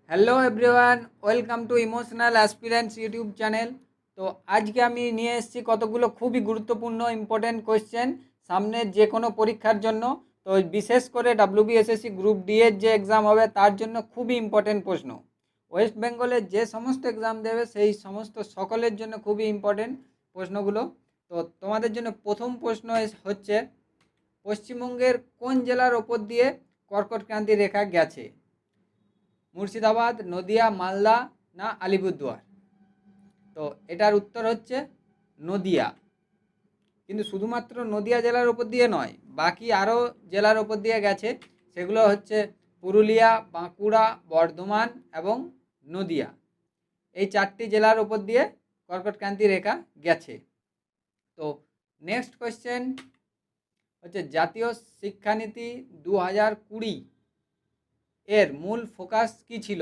Hello everyone, welcome to emotional aspirants YouTube channel. তো আজকে আমি নিয়ে এসেছি কতগুলো খুবই গুরুত্বপূর্ণ ইম্পর্টেন্ট কোয়েশ্চেন সামনের যে কোনো পরীক্ষার জন্য। তো বিশেষ করে ডাব্লিউবিএসএসসি গ্রুপ ডি এর যে এক্সাম হবে তার জন্য খুবই ইম্পর্টেন্ট প্রশ্ন। ওয়েস্ট বেঙ্গলের যে সমস্ত এক্সাম দেবে সেই সমস্ত সকলের জন্য খুবই ইম্পর্টেন্ট প্রশ্নগুলো। তো তোমাদের জন্য প্রথম প্রশ্ন হচ্ছে, পশ্চিমবঙ্গের কোন জেলার ওপর দিয়ে কর্কট ক্রান্তি রেখা গেছে? মুর্শিদাবাদ, নদিয়া, মালদা না আলিপুরদুয়ার? তো এটার উত্তর হচ্ছে নদিয়া। কিন্তু শুধুমাত্র নদিয়া জেলার ওপর দিয়ে নয়, বাকি আরও জেলার ওপর দিয়ে গেছে। সেগুলো হচ্ছে পুরুলিয়া, বাঁকুড়া, বর্ধমান এবং নদিয়া। এই চারটি জেলার ওপর দিয়ে কর্কটক্রান্তি রেখা গেছে। তো নেক্সট কোয়েশ্চেন হচ্ছে, জাতীয় শিক্ষানীতি 2020 এর মূল ফোকাস কী ছিল?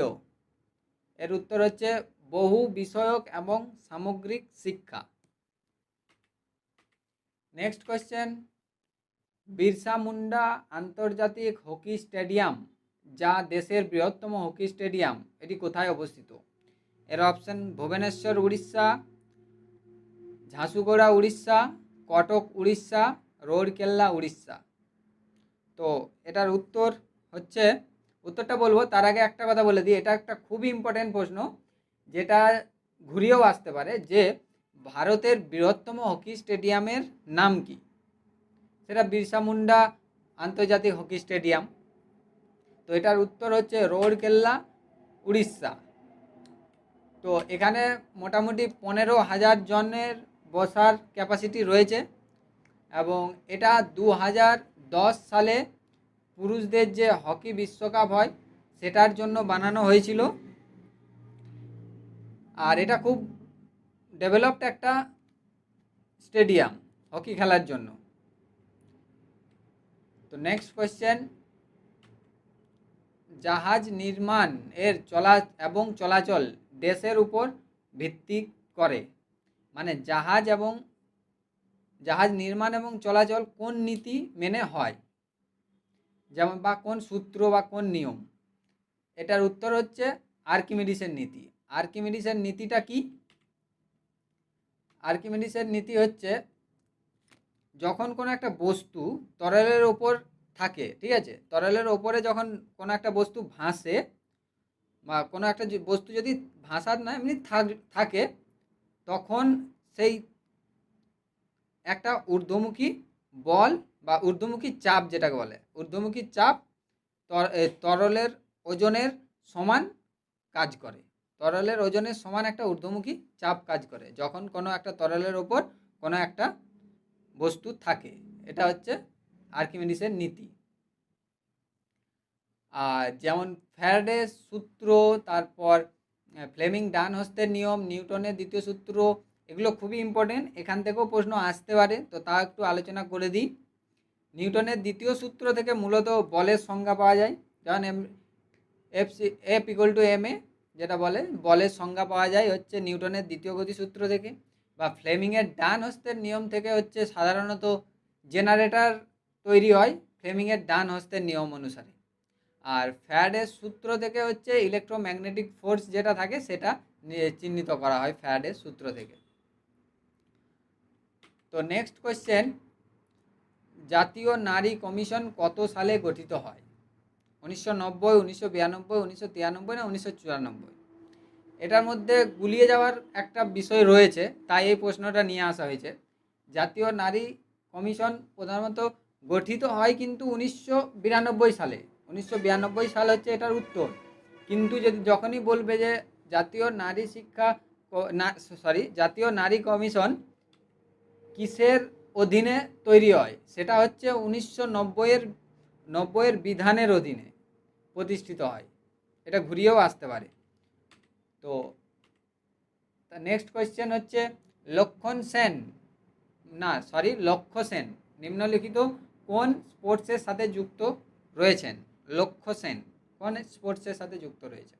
এর উত্তর হচ্ছে বহু বিষয়ক এবং সামগ্রিক শিক্ষা। নেক্সট কোয়েশ্চেন, বিরসা মুন্ডা আন্তর্জাতিক হকি স্টেডিয়াম, যা দেশের বৃহত্তম হকি স্টেডিয়াম, এটি কোথায় অবস্থিত? এর অপশন ভুবনেশ্বর উড়িষ্যা, ঝাঁসুগড়া উড়িষ্যা, কটক উড়িষ্যা, রৌরকেল্লা উড়িষ্যা। তো এটার উত্তর হচ্ছে, উত্তরটা বলবো তার আগে একটা কথা বলে দিই, এটা একটা খুবই ইম্পর্টেন্ট প্রশ্ন যেটা ঘুরিয়েও আসতে পারে, যে ভারতের বৃহত্তম হকি স্টেডিয়ামের নাম কি? সেটা বিরসা মুন্ডা আন্তর্জাতিক হকি স্টেডিয়াম। তো এটার উত্তর হচ্ছে রৌরকেল্লা উড়িষ্যা। তো এখানে মোটামুটি 15,000 জনের বসার ক্যাপাসিটি রয়েছে এবং এটা 2010 সালে পুরুষদের যে হকি বিশ্বকাপ হয় সেটার জন্য বানানো হয়েছিল। আর এটা খুব ডেভেলপড একটা স্টেডিয়াম হকি খেলার জন্য। তো নেক্সট কোয়েশ্চেন, জাহাজ নির্মাণ এর চলাচল দেশের উপর ভিত্তি করে, মানে জাহাজ নির্মাণ এবং চলাচল কোন নীতি মেনে হয়, যেমন বা কোন সূত্র বা কোন নিয়ম? এটার উত্তর হচ্ছে আর্কিমিডিসের নীতি। আর্কিমিডিসের নীতিটা কি? আর্কিমিডিসের নীতি হচ্ছে, যখন কোনো একটা বস্তু তরলের ওপর থাকে, ঠিক আছে, তরলের ওপরে যখন কোনো একটা বস্তু ভাসে বা কোনো একটা বস্তু যদি ভাসার না এমনি থাকে, তখন সেই একটা ঊর্ধ্বমুখী বল বা ঊর্ধ্বমুখী চাপ, যেটাকে বলে ঊর্ধ্বমুখী চাপ, তরলের ওজনের সমান কাজ করে। তরলের ওজনের সমান একটা ঊর্ধ্বমুখী চাপ কাজ করে যখন কোনো একটা তরলের ওপর কোনো একটা বস্তু থাকে। এটা হচ্ছে আর্কিমিডিসের নীতি। আর যেমন ফ্যারাডের সূত্র, তারপর ফ্লেমিং ডান হস্তের নিয়ম, নিউটনের দ্বিতীয় সূত্র, এগুলো খুবই ইম্পর্টেন্ট, এখান থেকেও প্রশ্ন আসতে পারে। তো তা একটু আলোচনা করে দিই। নিউটনের দ্বিতীয় সূত্র থেকে মূলত বলের সংজ্ঞা পাওয়া যায়, যেমন F equal to M A, যেটা বলে বলের সংজ্ঞা পাওয়া যায় হচ্ছে নিউটনের দ্বিতীয় গতিসূত্র থেকে, বা ফ্লেমিংয়ের ডান হস্তের নিয়ম থেকে হচ্ছে সাধারণত জেনারেটর তৈরি হয় ফ্লেমিংয়ের ডান হস্তের নিয়ম অনুসারে। আর ফ্যারাডের সূত্র থেকে হচ্ছে ইলেকট্রোম্যাগনেটিক ফোর্স যেটা থাকে সেটা চিহ্নিত করা হয় ফ্যারাডের সূত্র থেকে। তো নেক্সট কোয়েশ্চেন, জাতীয় নারী কমিশন কত সালে গঠিত হয়? 1990, 1992, 1993 না 1994? এটার মধ্যে গুলিয়ে যাওয়ার একটা বিষয় রয়েছে, তাই এই প্রশ্নটা নিয়ে আসা হয়েছে। জাতীয় নারী কমিশন প্রধানত গঠিত হয় কিন্তু 1992 সালে। 1992 সাল হচ্ছে এটার উত্তর। কিন্তু যখনই বলবে যে জাতীয় নারী জাতীয় নারী কমিশন কিসের অধীনে তৈরি হয়, সেটা হচ্ছে 1990-এর বিধানের অধীনে প্রতিষ্ঠিত হয়। এটা ঘুরিয়েও আসতে পারে। তো নেক্সট কোয়েশ্চেন হচ্ছে, লক্ষ্য সেন নিম্নলিখিত কোন স্পোর্টসের সাথে যুক্ত রয়েছেন? লক্ষ্য সেন কোন স্পোর্টসের সাথে যুক্ত রয়েছে?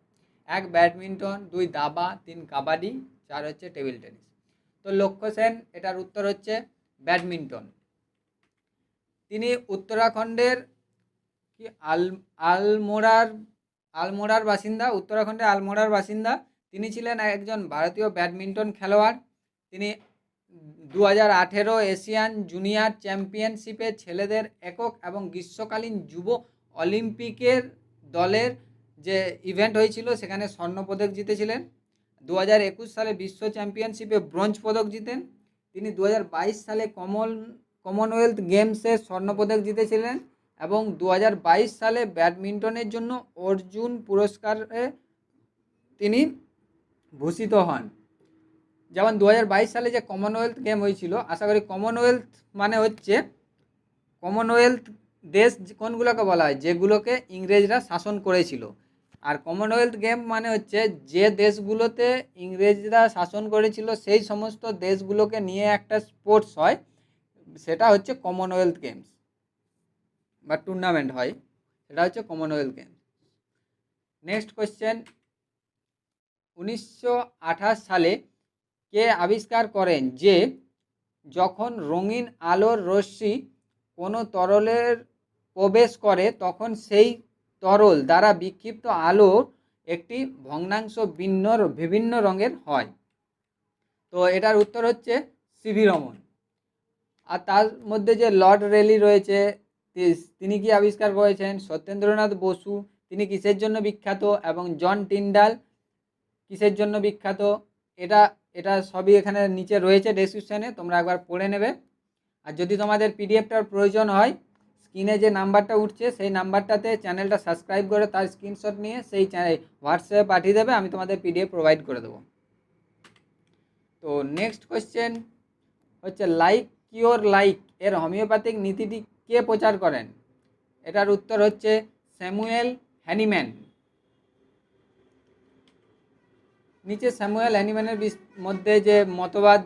1 ব্যাডমিন্টন, 2 দাবা, 3 কাবাডি, 4 হচ্ছে টেবিল টেনিস। তো লক্ষ্য সেন, এটার উত্তর হচ্ছে ব্যাডমিন্টন। তিনি উত্তরাখণ্ডের কি আলমোড়ার আলমোড়ার বাসিন্দা, উত্তরাখণ্ডের আলমোড়ার বাসিন্দা। তিনি ছিলেন একজন ভারতীয় ব্যাডমিন্টন খেলোয়াড়। তিনি 2018 এশিয়ান জুনিয়র চ্যাম্পিয়নশিপে ছেলেদের একক এবং গ্রীষ্মকালীন যুব অলিম্পিকের দলের যে ইভেন্ট হয়েছিল সেখানে স্বর্ণপদক জিতেছিলেন। 2021 সালে বিশ্ব চ্যাম্পিয়নশিপে ব্রোঞ্জ পদক জিতেন। তিনি 2022 সালে কমনওয়েলথ গেমসে স্বর্ণপদক জিতেছিলেন এবং 2022 সালে ব্যাডমিন্টনের জন্য অর্জুন পুরস্কারে তিনি ভূষিত হন। যেমন 2022 সালে যে কমনওয়েলথ গেম হয়েছিল, আশা করি কমনওয়েলথ মানে হচ্ছে কমনওয়েলথ দেশ কোনগুলোকে বলা হয়, যেগুলোকে ইংরেজরা শাসন করেছিল। আর কমনওয়েলথ গেম মানে হচ্ছে যে দেশগুলোতে ইংরেজরা শাসন করেছিল সেই সমস্ত দেশগুলোকে নিয়ে একটা স্পোর্টস হয়, সেটা হচ্ছে কমনওয়েলথ গেমস বা টুর্নামেন্ট হয়, সেটা হচ্ছে কমনওয়েলথ গেমস। নেক্সট কোয়েশ্চেন, 1928 সালে কে আবিষ্কার করেন যে যখন রঙিন আলোর রশ্মি কোনো তরলের প্রবেশ করে তখন সেই তরল দ্বারা বিক্ষিপ্ত আলোর একটি ভগ্নাংশ বিভিন্ন রঙের হয়? তো এটার উত্তর হচ্ছে সিভি রমন। আর তার মধ্যে যে লর্ড রেলি রয়েছে, তিনি কি আবিষ্কার করেছেন? সত্যেন্দ্রনাথ বসু, তিনি কিসের জন্য বিখ্যাত? এবং জন টিন্ডাল কিসের জন্য বিখ্যাত? এটা এটা সবই এখানে নিচে রয়েছে ডেসক্রিপশানে, তোমরা একবার পড়ে নেবে। আর যদি তোমাদের পিডিএফটার প্রয়োজন হয়, স্ক্রিনে যে নাম্বারটা উঠছে সেই নাম্বারটাতে চ্যানেলটা সাবস্ক্রাইব করে তার স্ক্রিনশট নিয়ে সেই হোয়াটসঅ্যাপে পাঠিয়ে দেবে, আমি তোমাদের পিডিএফ প্রোভাইড করে দেবো। তো নেক্সট কোয়েশ্চেন হচ্ছে লাইক কিওর লাইক এর হোমিওপ্যাথিক নীতিটি কে প্রচার করেন? এটার উত্তর হচ্ছে স্যামুয়েল হ্যানিম্যান। নিচে স্যামুয়েল হ্যানিম্যানের মধ্যে যে মতবাদ,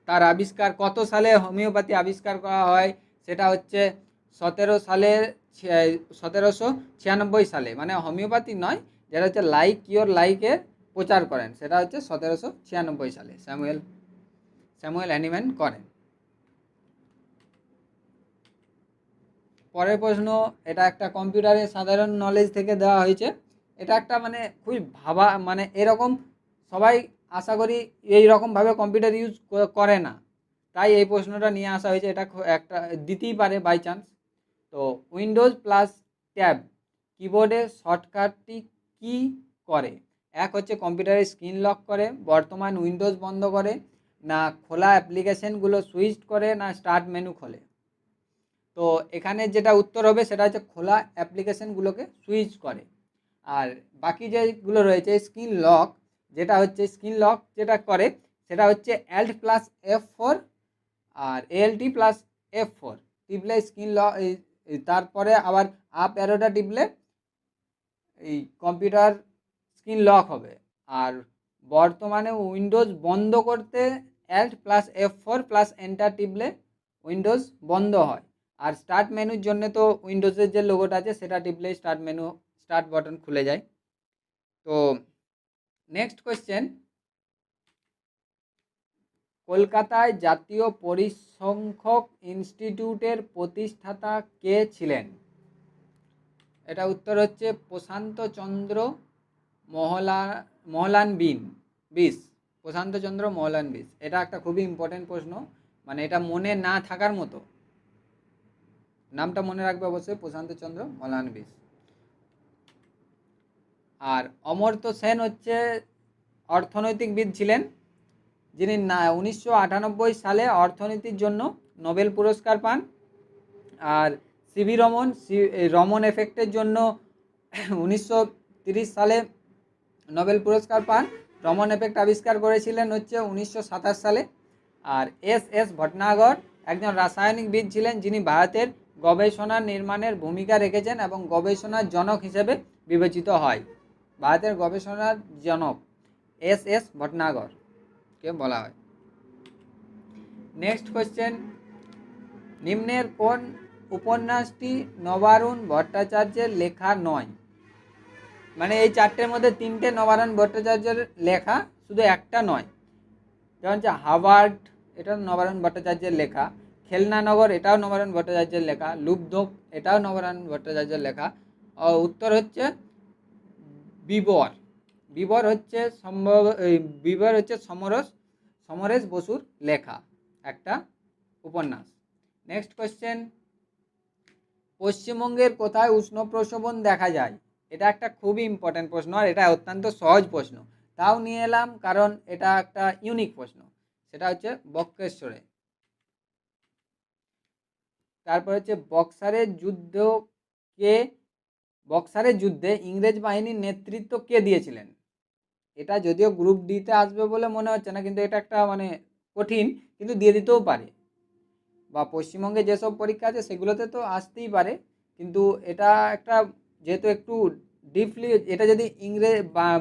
তার আবিষ্কার কত সালে হোমিওপ্যাথি আবিষ্কার করা হয়, সেটা হচ্ছে 1796 সালে। মানে হোমিওপ্যাথি নয়, যেটা হচ্ছে লাইক কিওর লাইকের প্রচার করেন, সেটা হচ্ছে 1796 সালে স্যামুয়েল হ্যানিম্যান করেন। পরের প্রশ্ন, এটা একটা কম্পিউটারের সাধারণ নলেজ থেকে দেওয়া হয়েছে। এটা একটা মানে খুবই ভাবা, মানে এরকম সবাই আশা করি এই রকমভাবে কম্পিউটার ইউজ করে না, তাই এই প্রশ্নটা নিয়ে আসা হয়েছে। এটা একটা দিতেই পারে বাই চান্স। তো উইন্ডোজ প্লাস ট্যাব কিবোর্ডের শর্টকাটটি কি করে? এক হচ্ছে কম্পিউটারের স্ক্রিন লক করে, বর্তমান উইন্ডোজ বন্ধ করে, না খোলা অ্যাপ্লিকেশনগুলো সুইচ করে, না স্টার্ট মেনু খোলে। তো এখানে যেটা উত্তর হবে সেটা হচ্ছে খোলা অ্যাপ্লিকেশনগুলোকে সুইচ করে। আর বাকি যেগুলো রয়েছে স্ক্রিন লক, যেটা হচ্ছে স্ক্রিন লক যেটা করে সেটা হচ্ছে Alt প্লাস F4 আর ALT প্লাস F4 টিপলে স্ক্রিন লক, তারপরে আবার আপ অ্যারোটা টিপলে এই কম্পিউটার স্ক্রিন লক হবে। আর বর্তমানে উইন্ডোজ বন্ধ করতে Alt plus F4 plus enter টিপলে উইন্ডোজ বন্ধ হয়। আর স্টার্ট মেনুর জন্য তো উইন্ডোজের যে লোগোটা আছে সেটা টিপলেই স্টার্ট বাটন খুলে যায়। তো নেক্সট কোয়েশ্চেন, কলকাতায় জাতীয় পরিসংখ্যক ইনস্টিটিউটের প্রতিষ্ঠাতা কে ছিলেন? এটা উত্তর হচ্ছে প্রশান্ত চন্দ্র মহলানবিশ। প্রশান্ত চন্দ্র মহলানবিশ, এটা একটা খুবই ইম্পর্টেন্ট প্রশ্ন, মানে এটা মনে না থাকার মতো, নামটা মনে রাখবে অবশ্যই, প্রশান্ত চন্দ্র মহলানবিশ। আর অমর্ত্য সেন হচ্ছে অর্থনৈতিকবিদ ছিলেন, যিনি 1998 সালে অর্থনীতির জন্য নোবেল পুরস্কার পান। আর সিভি রমন রমন এফেক্টের জন্য 1930 সালে নোবেল পুরস্কার পান। রমন এফেক্ট আবিষ্কার করেছিলেন হচ্ছে 1927 সালে। আর এস ভটনাগর একজন রাসায়নিকবিদ ছিলেন, যিনি ভারতের গবেষণা নির্মাণের ভূমিকা রেখেছেন এবং গবেষণার জনক হিসেবে বিবেচিত হয়। ভারতের গবেষণার জনক এস ভটনাগর কে বলা হয়। নেক্সট কোয়েশ্চেন, নিম্নের কোন উপন্যাসটি নবারুণ ভট্টাচার্যের লেখা নয়? মানে এই চারটের মধ্যে তিনটে নবারুণ ভট্টাচার্যের লেখা, শুধু একটা নয়। যেমন হচ্ছে হাওয়ার্ড, এটা নবারুণ ভট্টাচার্যের লেখা। খেলনানগর, এটাও নবারুণ ভট্টাচার্যের লেখা। লুব্ধক, এটাও নবারুণ ভট্টাচার্যের লেখা। উত্তর হচ্ছে বিবর। বিবর হচ্ছে বিবর হচ্ছে সমরেশ বসুর লেখা একটা উপন্যাস। নেক্সট কোয়েশ্চেন, পশ্চিমবঙ্গের কোথায় উষ্ণ প্রসবন দেখা যায়? এটা একটা খুবই ইম্পর্টেন্ট প্রশ্ন, আর এটা অত্যন্ত সহজ প্রশ্ন, তাও নিয়ে এলাম কারণ এটা একটা ইউনিক প্রশ্ন। সেটা হচ্ছে বক্রেশ্বরে। তারপর হচ্ছে বক্সারের যুদ্ধে ইংরেজ বাহিনীর নেতৃত্ব কে দিয়েছিলেন? এটা যদিও গ্রুপ ডিতে আসবে বলে মনে হচ্ছে না, কিন্তু এটা একটা মানে কঠিন, কিন্তু দিয়ে দিতেও পারে, বা পশ্চিমবঙ্গে যেসব পরীক্ষা আছে সেগুলোতে তো আসতেই পারে, কিন্তু এটা একটা যেহেতু একটু ডিপলি, এটা যদি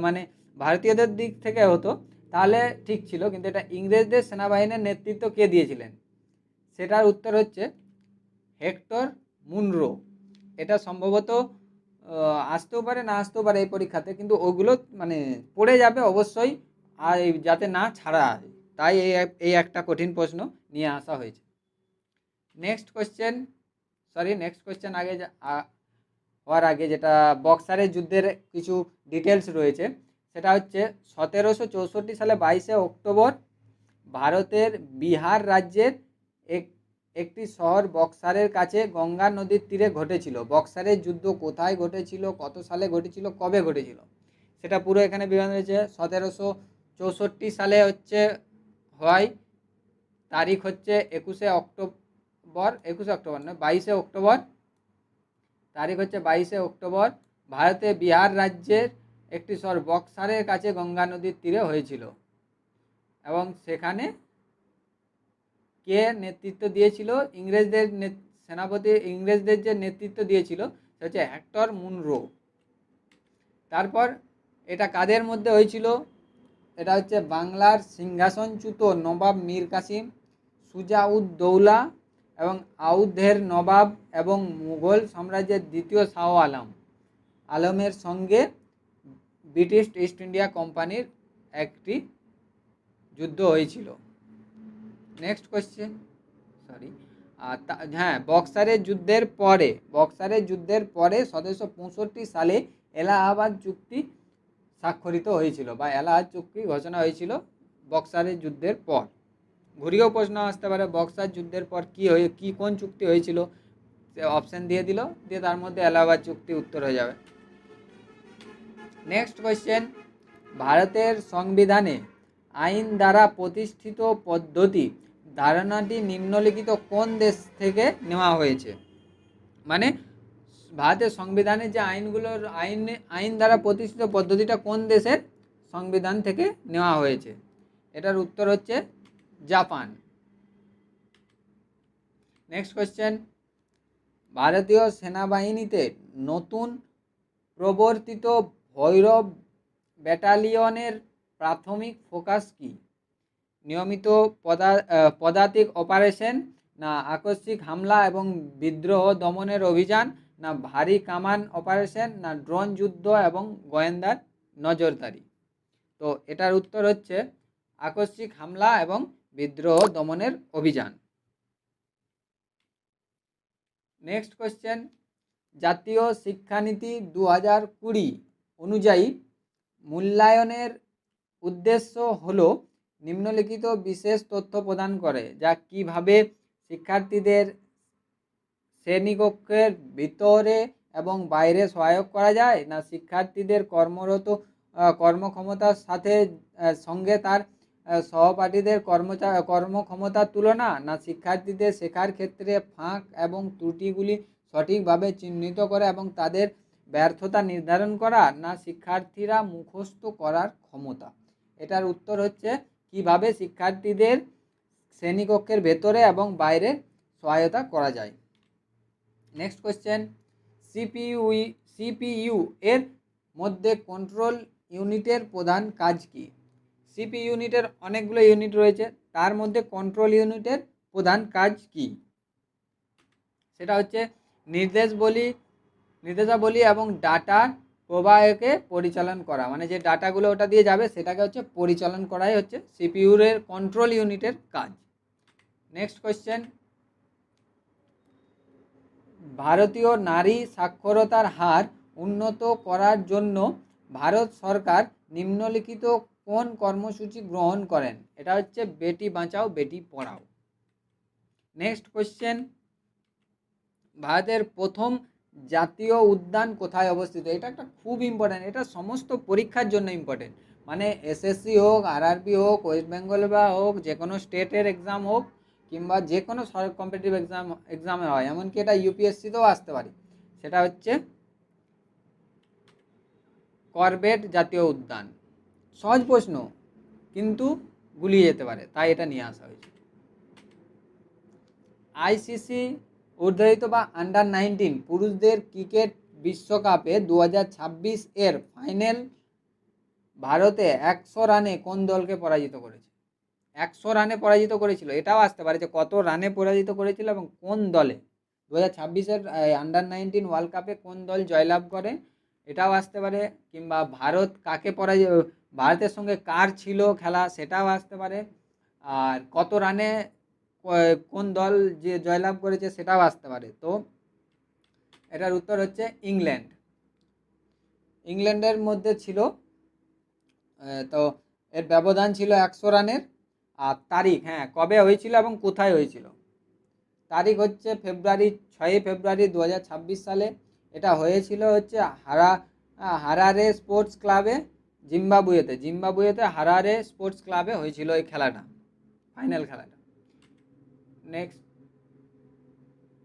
মানে ভারতীয়দের দিক থেকে হতো তাহলে ঠিক ছিল, কিন্তু এটা ইংরেজদের সেনাবাহিনীর নেতৃত্ব কে দিয়েছিলেন? সেটার উত্তর হচ্ছে হেক্টর মুনরো। এটা সম্ভবত আসতেও পারে না আসতেও পারে এই পরীক্ষাতে, কিন্তু ওগুলো মানে পড়ে যাবে অবশ্যই, আর যাতে না ছাড়া আসে, তাই এই একটা কঠিন প্রশ্ন নিয়ে আসা হয়েছে। নেক্সট কোয়েশ্চেন হওয়ার আগে যেটা বক্সারের যুদ্ধের কিছু ডিটেলস রয়েছে, সেটা হচ্ছে 1764 সালে 22শে অক্টোবর ভারতের বিহার রাজ্যের একটি শহর বক্সারের কাছে গঙ্গা নদীর তীরে ঘটেছিল। বক্সারের যুদ্ধ কোথায় ঘটেছিল, কত সালে ঘটেছিল, কবে ঘটেছিল, সেটা পুরো এখানে বিবরণ রয়েছে। 1764 সালে হচ্ছে হয়, তারিখ হচ্ছে 21শে অক্টোবর নয় 22শে অক্টোবর, তারিখ হচ্ছে 22শে অক্টোবর, ভারতে বিহার রাজ্যের একটি শহর বক্সারের কাছে গঙ্গা নদীর তীরে হয়েছিল। এবং সেখানে কে নেতৃত্ব দিয়েছিল? ইংরেজদের যে নেতৃত্ব দিয়েছিল সেটা হচ্ছে হেক্টর মুনরো। তারপর এটা কাদের মধ্যে হয়েছিল? এটা হচ্ছে বাংলার সিংহাসনচ্যুত নবাব মীর কাসিম, সুজা-উদ-দৌলা এবং আউধের নবাব এবং মুঘল সাম্রাজ্যের দ্বিতীয় শাহ আলমের সঙ্গে ব্রিটিশ ইস্ট ইন্ডিয়া কোম্পানির একটি যুদ্ধ হয়েছিল। নেক্সট কোয়েশ্চেন, বক্সারের যুদ্ধের পরে 1765 সালে এলাহাবাদ চুক্তি স্বাক্ষরিত হয়েছিল, বা এলাহাবাদ চুক্তি ঘোষণা হয়েছিল বক্সারের যুদ্ধের পর। ঘুরিয়েও প্রশ্ন আসতে পারে, বক্সার যুদ্ধের পর কোন চুক্তি হয়েছিল, অপশন দিয়ে দিল, দিয়ে তার মধ্যে এলাহাবাদ চুক্তি উত্তর হয়ে যাবে। নেক্সট কোয়েশ্চেন, ভারতের সংবিধানে আইন দ্বারা প্রতিষ্ঠিত পদ্ধতি ধারণাটি নিম্নলিখিত কোন দেশ থেকে নেওয়া হয়েছে? মানে ভারতের সংবিধানে যে আইন দ্বারা প্রতিষ্ঠিত পদ্ধতিটা কোন দেশের সংবিধান থেকে নেওয়া হয়েছে? এটার উত্তর হচ্ছে জাপান। নেক্সট কোয়েশ্চেন, ভারতীয় সেনাবাহিনীতে নতুন প্রবর্তিত ভৈরব ব্যাটালিয়নের প্রাথমিক ফোকাস কি? নিয়মিত পদাতিক অপারেশন, না আকস্মিক হামলা এবং বিদ্রোহ দমনের অভিযান, না ভারী কামান অপারেশন, না ড্রোন যুদ্ধ এবং গোয়েন্দার নজরদারি? তো এটার উত্তর হচ্ছে আকস্মিক হামলা এবং বিদ্রোহ দমনের অভিযান। নেক্সট কোয়েশ্চেন, জাতীয় শিক্ষানীতি 2020 অনুযায়ী মূল্যায়নের উদ্দেশ্য হলো নিম্নলিখিত বিশেষ তথ্য প্রদান করে, যা কিভাবে শিক্ষার্থীদের শ্রেণীকক্ষের ভিতরে এবং বাইরে সহায়ক করা যায়, না শিক্ষার্থীদের কর্মক্ষমতার সঙ্গে তার সহপাঠীদের কর্মক্ষমতার তুলনা, না শিক্ষার্থীদের শেখার ক্ষেত্রে ফাঁক এবং ত্রুটিগুলি সঠিকভাবে চিহ্নিত করা এবং তাদের ব্যর্থতা নির্ধারণ করা, না শিক্ষার্থীরা মুখস্থ করার ক্ষমতা? এটার উত্তর হচ্ছে কিভাবে শিক্ষার্থীদের শ্রেণীকক্ষের ভেতরে এবং বাইরে সহায়তা করা যায়। নেক্সট কোয়েশ্চেন, সিপিইউ এর মধ্যে কন্ট্রোল ইউনিটের প্রধান কাজ কি? সিপিইউ ইউনিটের অনেকগুলো ইউনিট রয়েছে, তার মধ্যে কন্ট্রোল ইউনিটের প্রধান কাজ কি? সেটা হচ্ছে নির্দেশাবলী এবং ডাটা প্রবাহকে পরিচালন করা, মানে যে ডাটাগুলো ওটা দিয়ে যাবে সেটাকে হচ্ছে পরিচালন করাই হচ্ছে সিপিইউর কন্ট্রোল ইউনিটের কাজ। নেক্সট কোয়েশ্চেন, ভারতীয় নারী সাক্ষরতার হার উন্নত করার জন্য ভারত সরকার নিম্নলিখিত কোন কর্মসূচি গ্রহণ করেন? এটা হচ্ছে বেটি বাঁচাও বেটি পড়াও। নেক্সট কোশ্চেন, ভারতের প্রথম জাতীয় উদ্যান কোথায় অবস্থিত? এটা একটা খুব ইম্পর্টেন্ট, এটা সমস্ত পরীক্ষার জন্য ইম্পর্টেন্ট, মানে এসএসসি হোক, আরআরবি হোক, ওয়েস্ট বেঙ্গল বা হোক, যে কোনো স্টেটের এক্সাম হোক, কিংবা যে কোনো কম্পিটিটিভ এক্সামে হয়, এমনকি এটা ইউপিএসসিতেও আসতে পারে। সেটা হচ্ছে করবেট জাতীয় উদ্যান। সহজ প্রশ্ন কিন্তু গুলিয়ে যেতে পারে, তাই এটা নিয়ে আসা হয়েছে। আইসিসি ঊর্ধ্বহিত বা আন্ডার 19 পুরুষদের ক্রিকেট বিশ্বকাপে 2026 এর ফাইনাল ভারতে 100 রানে কোন দলকে পরাজিত করেছে? 100 রানে পরাজিত করেছিল, এটাও আসতে পারে যে কত রানে পরাজিত করেছিল এবং কোন দলে। 2026-এর আন্ডার 19 ওয়ার্ল্ড কাপে কোন দল জয়লাভ করে, এটাও আসতে পারে। কিংবা ভারত কাকে ভারতের সঙ্গে কার ছিল খেলা, সেটাও আসতে পারে। আর কত রানে কোন দল যে জয়লাভ করেছে, সেটাও আসতে পারে। তো এটার উত্তর হচ্ছে ইংল্যান্ড। ইংল্যান্ডের মধ্যে ছিল, তো এর ব্যবধান ছিল 100 রানের। আর তারিখ, হ্যাঁ, কবে হয়েছিল এবং কোথায় হয়েছিল, তারিখ হচ্ছে 6 ফেব্রুয়ারি 2026 সালে। এটা হয়েছিল হচ্ছে হারারে স্পোর্টস ক্লাবে, জিম্বাবুয়েতে হারারে স্পোর্টস ক্লাবে হয়েছিল এই খেলাটা, ফাইনাল খেলাটা।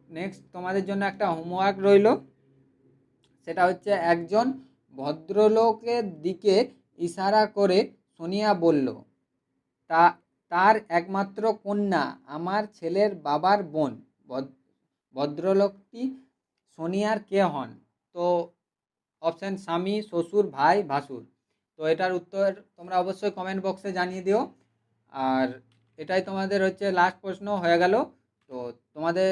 নেক্সট তোমাদের জন্য একটা হোমওয়ার্ক রইল, সেটা হচ্ছে একজন ভদ্রলোকের দিকে ইশারা করে সোনিয়া বলল, তার একমাত্র কন্যা আমার ছেলের বাবার বোন। ভদ্রলোকটি সোনিয়ার কে হন? তো অপশান স্বামী, শ্বশুর, ভাই, ভাসুর। তো এটার উত্তর তোমরা অবশ্যই কমেন্ট বক্সে জানিয়ে দিও। আর এটাই তোমাদের হচ্ছে লাস্ট প্রশ্ন হয়ে গেল। তো তোমাদের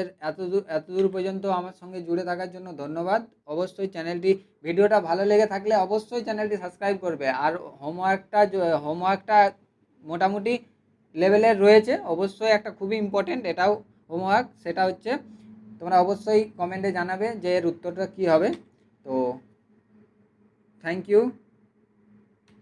এতদূর পর্যন্ত আমার সঙ্গে জুড়ে থাকার জন্য ধন্যবাদ। অবশ্যই ভিডিওটা ভালো লেগে থাকলে অবশ্যই চ্যানেলটি সাবস্ক্রাইব করবে। আর হোমওয়ার্কটা মোটামুটি লেভেলের রয়েছে, অবশ্যই একটা খুবই ইম্পর্টেন্ট এটাও হোমওয়ার্ক, সেটা হচ্ছে তোমরা অবশ্যই কমেন্টে জানাবে যে এর উত্তরটা কী হবে। তো থ্যাংক ইউ।